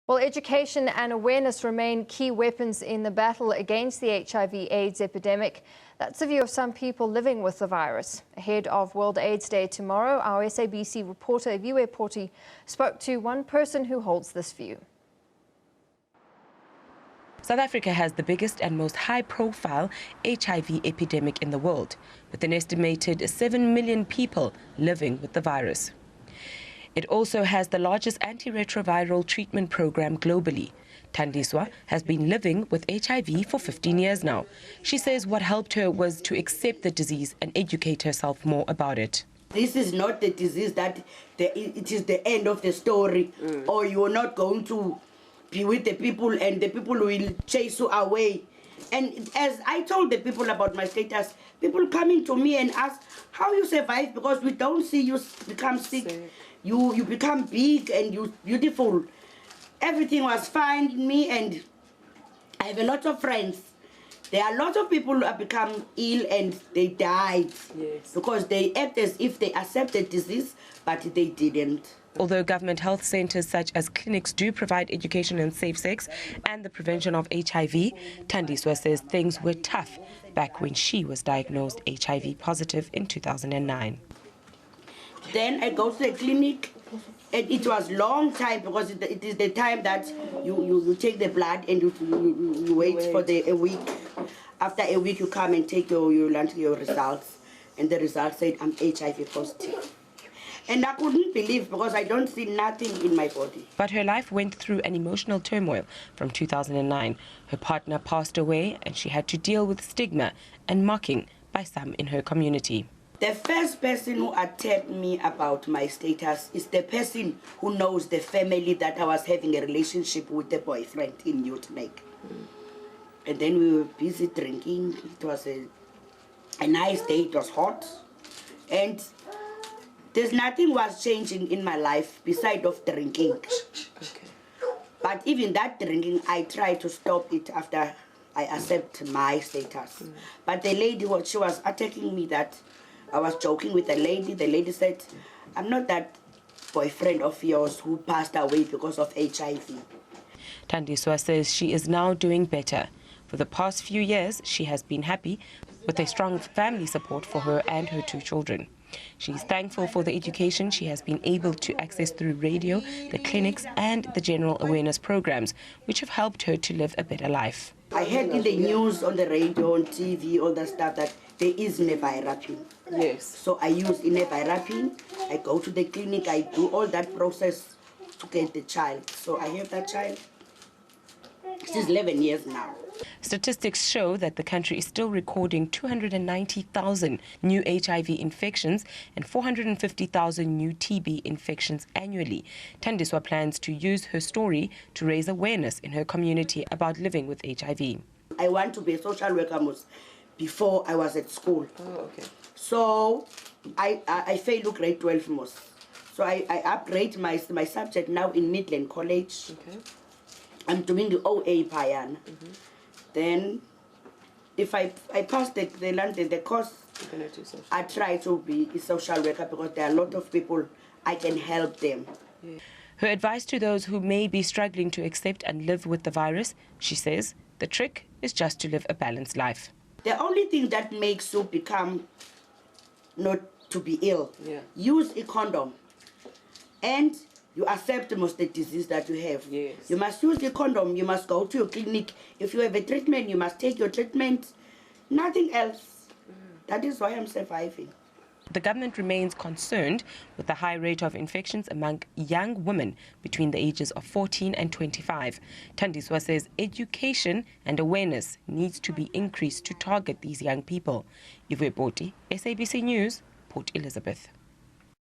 Well, education and awareness remain key weapons in the battle against the HIV/AIDS epidemic. That's the view of some people living with the virus. Ahead of World AIDS Day tomorrow, our SABC reporter Iviwe Poti spoke to one person who holds this view. South Africa has the biggest and most high-profile HIV epidemic in the world, with an estimated 7 million people living with the virus. It also has the largest antiretroviral treatment program globally. Thandiswa has been living with HIV for 15 years now. She says what helped her was to accept the disease and educate herself more about it. This is not the disease that it is the end of the story, or you're not going to be with the people and the people will chase you away. And as I told the people about my status, people coming to me and ask how you survive, because we don't see you become sick. You become big and you beautiful. Everything was fine in me, and I have a lot of friends. There are a lot of people who have become ill and they died because they act as if they accepted disease, but they didn't. Although government health centres such as clinics do provide education on safe sex and the prevention of HIV, Thandiswa says things were tough back when she was diagnosed HIV positive in 2009. Then I go to the clinic, and it was long time because it is the time that you take the blood and you wait for a week. After a week, you come and take your results, and the results said I'm HIV positive. And I couldn't believe, because I don't see nothing in my body. But her life went through an emotional turmoil from 2009. Her partner passed away and she had to deal with stigma and mocking by some in her community. The first person who attacked me about my status is the person who knows the family that I was having a relationship with the boyfriend in Youth Lake. And then we were busy drinking. It was a nice day, it was hot. And there's nothing was changing in my life beside of drinking. But even that drinking, I tried to stop it after I accept my status. But the lady, she was attacking me that I was joking with the lady. The lady said, I'm not that boyfriend of yours who passed away because of HIV. Thandiswa says she is now doing better. For the past few years, she has been happy with a strong family support for her and her 2 children. She is thankful for the education she has been able to access through radio, the clinics and the general awareness programs, which have helped her to live a better life. I heard in the news, on the radio, on TV, all that stuff, that there is nevirapine. Yes. So I use nevirapine. I go to the clinic, I do all that process to get the child. So I have that child. She's 11 years now. Statistics show that the country is still recording 290,000 new HIV infections and 450,000 new TB infections annually. Thandiswa plans to use her story to raise awareness in her community about living with HIV. I want to be a social worker before I was at school. Oh, okay. So I failed grade 12 most. So I upgrade my subject now in Midland College. Okay. I'm doing the OA Payana. Then, if I pass the course, I try to be a social worker, because there are a lot of people I can help them. Her advice to those who may be struggling to accept and live with the virus, she says, the trick is just to live a balanced life. The only thing that makes you become not to be ill, use a condom. And you accept most the disease that you have. Yes. You must use the condom. You must go to your clinic. If you have a treatment, you must take your treatment. Nothing else. That is why I'm surviving. The government remains concerned with the high rate of infections among young women between the ages of 14 and 25. Thandiswa says education and awareness needs to be increased to target these young people. Iviwe Poti, SABC News, Port Elizabeth.